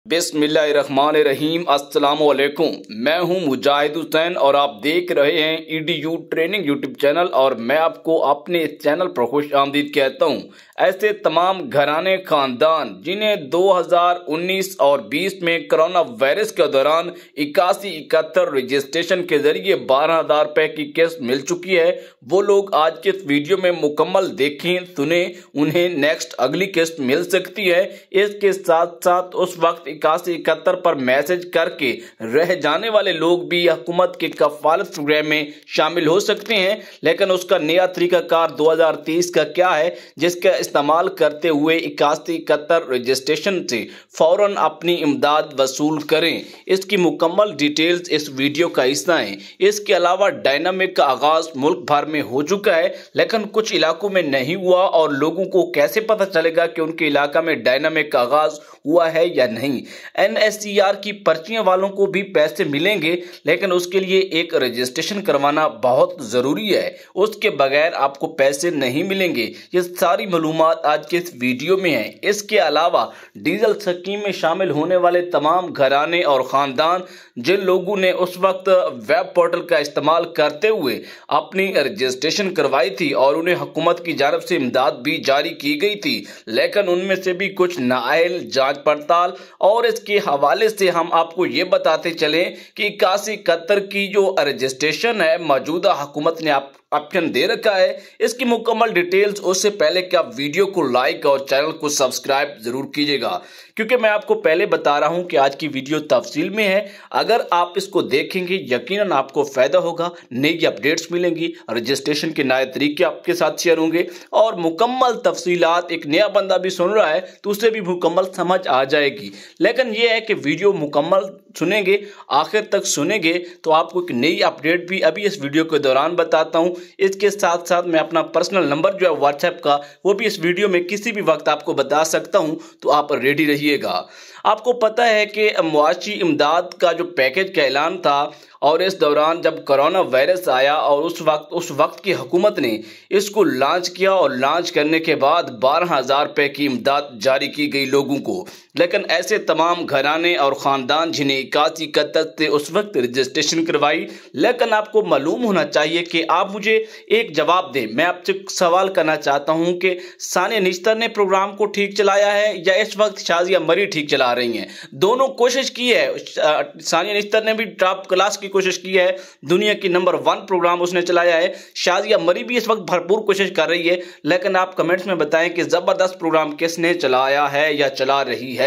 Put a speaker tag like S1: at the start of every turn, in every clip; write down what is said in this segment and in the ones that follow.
S1: बिस्मिल्लाहिर्रहमानिर्रहीम। अस्सलामुअलैकुम। मैं हूं मुजाहिद हुसैन और आप देख रहे हैं ईडीयू ट्रेनिंग यूट्यूब चैनल और मैं आपको अपने इस चैनल पर खुश आमदीद कहता हूं। ऐसे तमाम घराने खानदान जिन्हें 2019 और 20 में कोरोना वायरस के दौरान 8171 रजिस्ट्रेशन के जरिए 12,000 रुपए की किस्त मिल चुकी है, वो लोग आज के इस वीडियो में मुकम्मल देखें सुने, उन्हें नेक्स्ट अगली किस्त मिल सकती है। इसके साथ साथ उस वक्त 8171 पर मैसेज करके रह जाने वाले लोग भी हुकूमत के कफालत प्रोग्राम में शामिल हो सकते हैं, लेकिन उसका नया तरीकाकार 2023 का क्या है जिसका इस्तेमाल करते हुए 8171 रजिस्ट्रेशन से फौरन अपनी इमदाद वसूल करें। इसकी मुकम्मल डिटेल्स इस वीडियो का हिस्सा है। इसके अलावा डायनामिक का आगाज मुल्क भर में हो चुका है, लेकिन कुछ इलाकों में नहीं हुआ और लोगों को कैसे पता चलेगा कि उनके इलाका में डायनामिक का आगाज हुआ है या नहीं। NSCR की पर्चियां वालों को भी पैसे मिलेंगे, लेकिन उसके लिए एक रजिस्ट्रेशन करवाना बहुत जरूरी है, उसके बगैर आपको पैसे नहीं मिलेंगे। ये सारी मालूमात आज के इस वीडियो में है। इसके अलावा डीजल स्कीम में शामिल होने वाले तमाम घराने और खानदान जिन लोगों ने उस वक्त वेब पोर्टल का इस्तेमाल करते हुए अपनी रजिस्ट्रेशन करवाई थी और उन्हें हुकूमत की जानब से इमदाद भी जारी की गई थी, लेकिन उनमें से भी कुछ नाअहल जांच पड़ताल और इसके हवाले से हम आपको ये बताते चले कि 8171 की जो रजिस्ट्रेशन है मौजूदा हुकूमत ने ऑप्शन दे रखा है। इसकी मुकम्मल डिटेल्स उससे पहले कि आप वीडियो को लाइक और चैनल को सब्सक्राइब जरूर कीजिएगा, क्योंकि मैं आपको पहले बता रहा हूं कि आज की वीडियो तफसील में है। अगर आप इसको देखेंगे यकीनन आपको फायदा होगा, नई अपडेट्स मिलेंगी, रजिस्ट्रेशन के नए तरीके आपके साथ शेयर होंगे और मुकम्मल तफसीलात एक नया बंदा भी सुन रहा है तो उसे भी मुकम्मल समझ आ जाएगी। लेकिन यह है कि वीडियो मुकम्मल सुनेंगे, आखिर तक सुनेंगे तो आपको एक नई अपडेट भी अभी इस वीडियो के दौरान बताता हूं। इसके साथ साथ मैं अपना पर्सनल नंबर जो है व्हाट्सएप का वो भी इस वीडियो में किसी भी वक्त आपको बता सकता हूं, तो आप रेडी रहिएगा। आपको पता है कि मुआशी इमदाद का जो पैकेज का ऐलान था और इस दौरान जब कोरोना वायरस आया और उस वक्त की हुकूमत ने इसको लॉन्च किया और लॉन्च करने के बाद 12,000 रुपए की इमदाद जारी की गई लोगों को। लेकिन ऐसे तमाम घराने और ख़ानदान जिन्हें 8171 से उस वक्त रजिस्ट्रेशन करवाई, लेकिन आपको मालूम होना चाहिए कि आप मुझे एक जवाब दें। मैं आपसे सवाल करना चाहता हूं कि सानिया निश्तर ने प्रोग्राम को ठीक चलाया है या इस वक्त शाजिया मरी ठीक चला रही हैं? दोनों कोशिश की है। सानिया निश्तर ने भी टॉप क्लास की कोशिश की है, दुनिया की नंबर 1 प्रोग्राम उसने चलाया है। शाजिया मरी भी इस वक्त भरपूर कोशिश कर रही है, लेकिन आप कमेंट्स में बताएं कि जबरदस्त प्रोग्राम किसने चलाया है या चला रही है।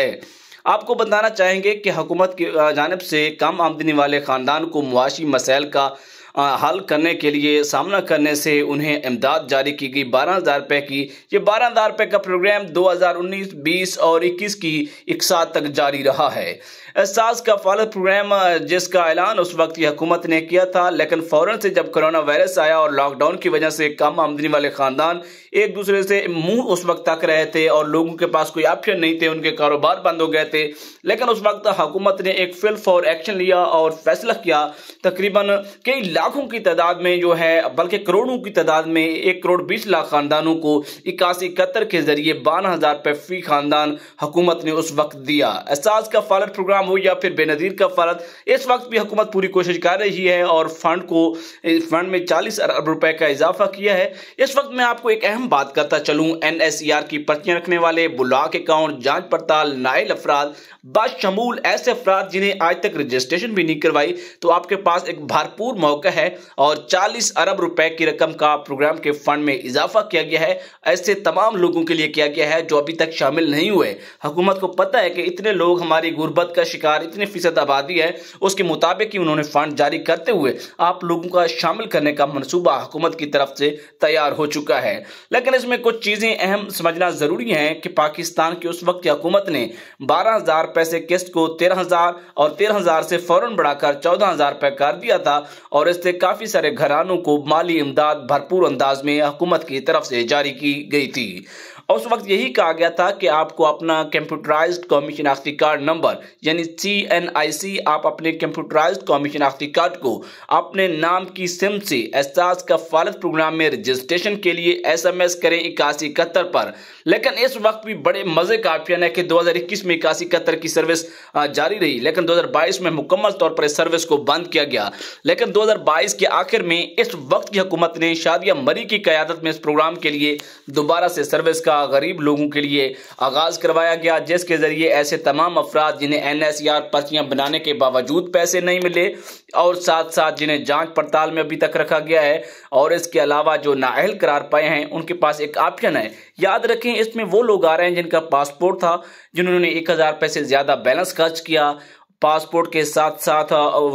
S1: आपको बताना चाहेंगे कि हुकूमत की जानिब से कम आमदनी वाले खानदान को मुआशी मसाइल का हल करने के लिए सामना करने से उन्हें इमदाद जारी की गई 12,000 रुपए की। ये 12,000 रुपए का प्रोग्राम 2019, 20 और 21 की इकसार तक जारी रहा है। एहसास कफालत प्रोग्राम जिसका ऐलान उस वक्त की हुकूमत ने किया था, लेकिन फौरन से जब कोरोना वायरस आया और लॉकडाउन की वजह से कम आमदनी वाले खानदान एक दूसरे से मुंह उस वक्त तक रहे थे और लोगों के पास कोई ऑप्शन नहीं थे, उनके कारोबार बंद हो गए थे। लेकिन उस वक्त हुकूमत ने एक फिल फॉर एक्शन लिया और फैसला किया। तकरीबन कई लाखों की तादाद में जो है, बल्कि करोड़ों की तादाद में 1,20,00,000 खानदानों को 8171 के जरिए 12,000 रुपए फी खानदान हुकूमत ने उस वक्त दिया। एहसास कफालत प्रोग्राम हो या फिर बेनजीर कफालत, इस वक्त भी हुकूमत पूरी कोशिश कर रही है और फंड में 40 अरब रुपए का इजाफा किया है। इस वक्त मैं आपको एक अहम बात करता चलूं, NSCR की पर्चियां रखने वाले, ब्लॉक अकाउंट, जांच पड़ताल, नाइल अफराद, बशमूल ऐसे अफराद जिन्हें आज तक रजिस्ट्रेशन भी नहीं करवाई, तो आपके पास एक भरपूर मौका है और 40 अरब रुपए की रकम का प्रोग्राम के फंड में इजाफा किया गया है। ऐसे तमाम लोगों के लिए किया गया है जो अभी तक शामिल नहीं हुए। हुकूमत को पता है कि इतने लोग हमारी गुर्बत का शिकार, इतने फीसद आबादी है, उसके मुताबिक ही उन्होंने फंड जारी करते हुए आप लोगों का शामिल करने का मंसूबा हुकूमत की तरफ से तैयार हो चुका है। लेकिन इसमें कुछ चीजें अहम समझना जरूरी है कि पाकिस्तान की उस वक्त की हुकूमत ने 12,000 रुपए से किस्त को 13,000 और 13,000 से फौरन बढ़ाकर 14,000 रुपए कर दिया था और इससे काफी सारे घरानों को माली इमदाद भरपूर अंदाज में हुकूमत की तरफ से जारी की गई थी। और उस वक्त यही कहा गया था कि आपको अपना कंप्यूटराइज्ड कौमी शनाख्ती कार्ड नंबर यानी CNIC, आप अपने कंप्यूटराइज्ड कौमी शनाख्ती कार्ड को अपने नाम की सिम से एहसास कफालत प्रोग्राम में रजिस्ट्रेशन के लिए SMS करें 8171 पर। लेकिन इस वक्त भी बड़े मजे का ऑप्शन है कि 2021 में 81-71 की सर्विस जारी रही, लेकिन 2022 में मुकम्मल तौर पर इस सर्विस को बंद किया गया। लेकिन 2022 के आखिर में इस वक्त की हुकूमत ने शादिया मरी की क़यादत में इस प्रोग्राम के लिए दोबारा से सर्विस का गरीब लोगों के लिए आगाज करवाया गया, जिसके जरिए ऐसे तमाम अफराद जिन्हें NSER पर्चियां बनाने के बावजूद पैसे नहीं मिले और साथ साथ जिन्हें जांच पड़ताल में अभी तक रखा गया है और इसके अलावा जो नाअहल करार पाए हैं, उनके पास एक ऑप्शन है। याद रखें, इसमें वो लोग आ रहे हैं जिनका पासपोर्ट था, जिन्होंने 1000 रुपये से ज्यादा बैलेंस खर्च किया। पासपोर्ट के साथ साथ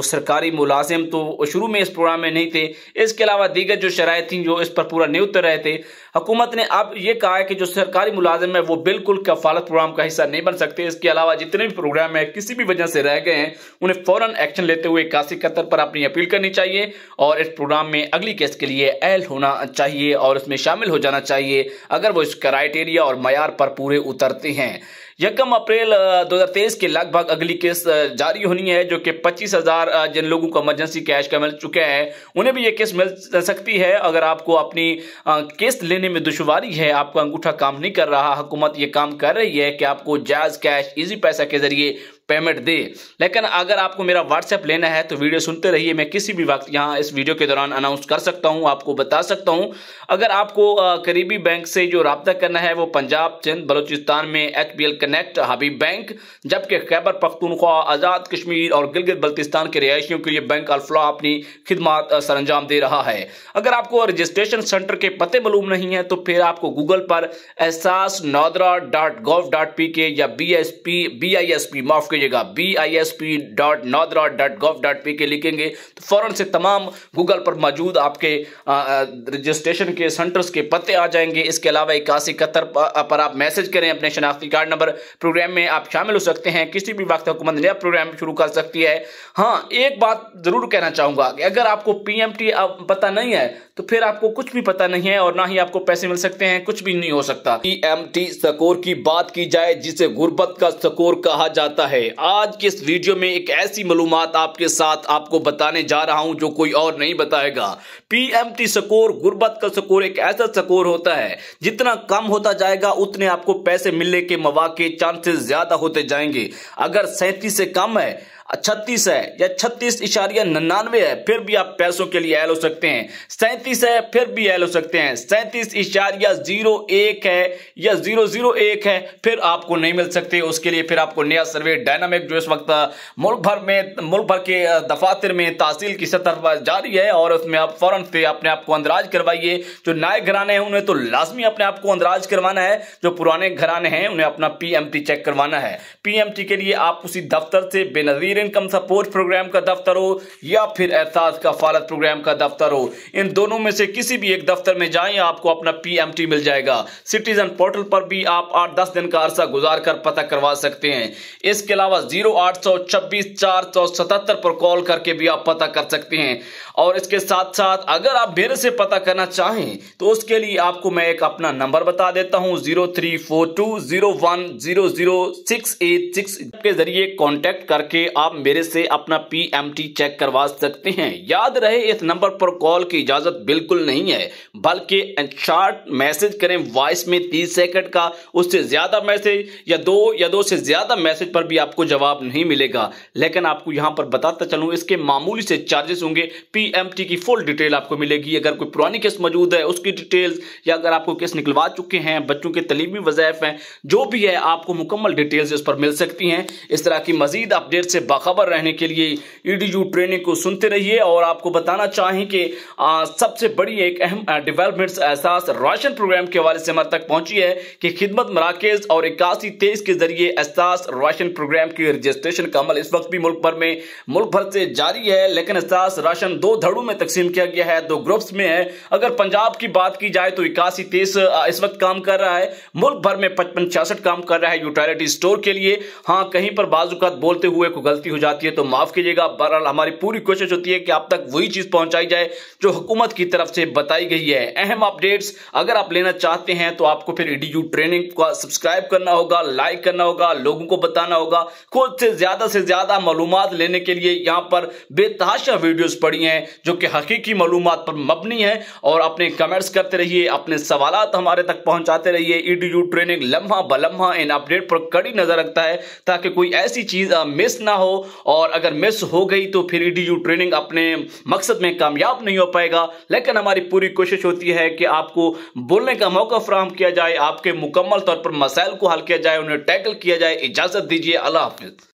S1: सरकारी मुलाजिम तो शुरू में इस प्रोग्राम में नहीं थे। इसके अलावा दीगर जो शराइत थी जो इस पर पूरा नहीं उतर रहे थे, हुकूमत ने अब यह कहा है कि जो सरकारी मुलाजिम है वो बिल्कुल कफालत प्रोग्राम का हिस्सा नहीं बन सकते। इसके अलावा जितने भी प्रोग्राम है किसी भी वजह से रह गए हैं, उन्हें फौरन एक्शन लेते हुए 81-71 पर अपनी अपील करनी चाहिए और इस प्रोग्राम में अगली केस के लिए अहल होना चाहिए और इसमें शामिल हो जाना चाहिए अगर वो इस क्राइटेरिया और मयार पर पूरे उतरते हैं। 1 अप्रैल 2023 के लगभग अगली केस जारी होनी है, जो कि 25,000 जिन लोगों को इमरजेंसी कैश का मिल चुका है उन्हें भी ये केस मिल सकती है। अगर आपको अपनी केस लेने में दुश्वारी है, आपका अंगूठा काम नहीं कर रहा, हुकूमत ये काम कर रही है कि आपको जायज कैश इजी पैसा के जरिए पेमेंट दे। लेकिन अगर आपको मेरा व्हाट्सएप लेना है तो वीडियो सुनते रहिए, मैं किसी भी वक्त यहाँ इस वीडियो के दौरान अनाउंस कर सकता हूँ, आपको बता सकता हूँ। अगर आपको करीबी बैंक से जो राब्ता करना है वो पंजाब, सिंध, बलूचिस्तान में HBL कनेक्ट, हबीब बैंक, जबकि खैबर पख्तूनख्वा, आज़ाद कश्मीर और गिलगित बल्तिस्तान के रिहायशियों के लिए बैंक अल-फलाह अपनी खिदमत सरंजाम दे रहा है। अगर आपको रजिस्ट्रेशन सेंटर के पते मालूम नहीं है तो फिर आपको गूगल पर ehsasnodra.gov.pk या BISP माफ BISP.nodra.gov.pk लिखेंगे तो फौरन से तमाम गूगल पर मौजूद आपके रजिस्ट्रेशन के सेंटर्स के पते आ जाएंगे। इसके अलावा 81-71 पर आप मैसेज करें अपने शनाख्ती कार्ड नंबर, प्रोग्राम में आप शामिल हो सकते हैं। किसी भी वक्त हुकूमत नया प्रोग्राम शुरू कर सकती है। हाँ, एक बात जरूर कहना चाहूंगा कि अगर आपको PMT पता नहीं है तो फिर आपको कुछ भी पता नहीं है और ना ही आपको पैसे मिल सकते हैं, कुछ भी नहीं हो सकता। PMT स्कोर की बात की जाए जिसे गुर्बत का स्कोर कहा जाता है। आज के इस वीडियो में एक ऐसी मालूमात आपके साथ आपको बताने जा रहा हूं जो कोई और नहीं बताएगा। PMT स्कोर, गुर्बत का स्कोर एक ऐसा स्कोर होता है जितना कम होता जाएगा उतने आपको पैसे मिलने के मौके, चांसेस ज्यादा होते जाएंगे। अगर 37 से कम है, 36 है या 36.99 है फिर भी आप पैसों के लिए एल हो सकते हैं। 37 है फिर भी एल हो सकते हैं। 37.01 है या 001 है फिर आपको नहीं मिल सकते। उसके लिए फिर आपको नया सर्वे डायनामिक जो इस वक्त मुल्क भर के दफातर में तहसील की सतह पर जारी है और उसमें आप फौरन से अपने आप को अंदराज करवाइए। जो नए घराने हैं उन्हें तो लाजमी अपने आप को अंदराज करवाना है, जो पुराने घराने हैं उन्हें अपना PMT चेक करवाना है। PMT के लिए आप उसी दफ्तर से बेनजीर इनकम सपोर्ट प्रोग्राम का दफ्तर हो या फिर एहसास कफालत प्रोग्राम का दफ्तर हो, इन दोनों में से किसी भी एक दफ्तर में जाएं, आपको अपना PMT मिल जाएगा। सिटीजन पोर्टल पर भी आप 8-10 दिन का अरसा गुजार कर पता करवा सकते हैं। इसके अलावा 0826-477 पर कॉल करके भी आप पता कर सकते हैं। और इसके साथ साथ अगर आप मेरे से पता करना चाहें तो उसके लिए आपको मैं एक अपना नंबर बता देता हूं, 034201000686 के जरिए कांटेक्ट करके आप मेरे से अपना PMT चेक करवा सकते हैं। याद रहे, इस नंबर पर कॉल की इजाजत बिल्कुल नहीं है, बल्कि शॉर्ट मैसेज करें वॉइस में 30 सेकंड का, उससे ज्यादा मैसेज या दो से ज्यादा मैसेज पर भी आपको जवाब नहीं मिलेगा। लेकिन आपको यहां पर बताता चलूं, इसके मामूली से चार्जेस होंगे। PMT की फुल डिटेल आपको मिलेगी। अगर कोई पुरानी केस मौजूद है उसकी डिटेल्स, या अगर आपको केस निकलवा चुके हैं, बच्चों के तलीमी वज़ाइफ हैं, जो भी है आपको मुकम्मल डिटेल्स इस पर मिल सकती हैं। इस तरह की मजीद अपडेट से बाखबर रहने के लिए EDU ट्रेनिंग को सुनते रहिए। और आपको बताना चाहें कि सबसे बड़ी एक अहम डेवलपमेंट्स एहसास राशन प्रोग्राम के हवाले से हमारे तक पहुंची है कि खिदमत मराकज और 8123 के जरिए एहसास राशन प्रोग्राम की रजिस्ट्रेशन का अमल इस वक्त भी मुल्क भर से जारी है। लेकिन एहसास राशन 2 धड़ों में तकसीम किया गया है, 2 ग्रुप्स में है। अगर पंजाब की बात की जाए तो 8123 इस वक्त काम कर रहा है, मुल्क भर में 55-66 काम कर रहा है यूटिलिटी स्टोर के लिए। हाँ, कहीं पर बाजुकात बोलते हुए कोई गलती गलती हो जाती है तो माफ कीजिएगा। बहरहाल हमारी पूरी कोशिश होती है कि आप तक वही चीज पहुंचाई जाए जो हुकूमत की तरफ से बताई गई है। अहम अपडेट्स अगर आप लेना चाहते हैं तो आपको फिर EDU ट्रेनिंग को सब्सक्राइब करना होगा, लाइक करना होगा, लोगों को बताना होगा। खुद से ज्यादा मालूमात लेने के लिए यहाँ पर बेतहाशा वीडियोस पड़ी हैं जो कि हकीकी मालूमात पर मबनी है। और अपने कमेंट्स करते रहिए, अपने सवालात हमारे तक पहुंचाते रहिए। EDU ट्रेनिंग लम्हा बलम्हा इन अपडेट पर कड़ी नजर रखता है ताकि कोई ऐसी चीज मिस ना हो, और अगर मिस हो गई तो फिर EDU ट्रेनिंग अपने मकसद में कामयाब नहीं हो पाएगा। लेकिन हमारी पूरी कोशिश होती है कि आपको बोलने का मौका फराहम किया जाए, आपके मुकम्मल तौर पर मसाइल को हल किया जाए, उन्हें टैकल किया जाए। इजाजत दीजिए, अल्लाह हाफिज।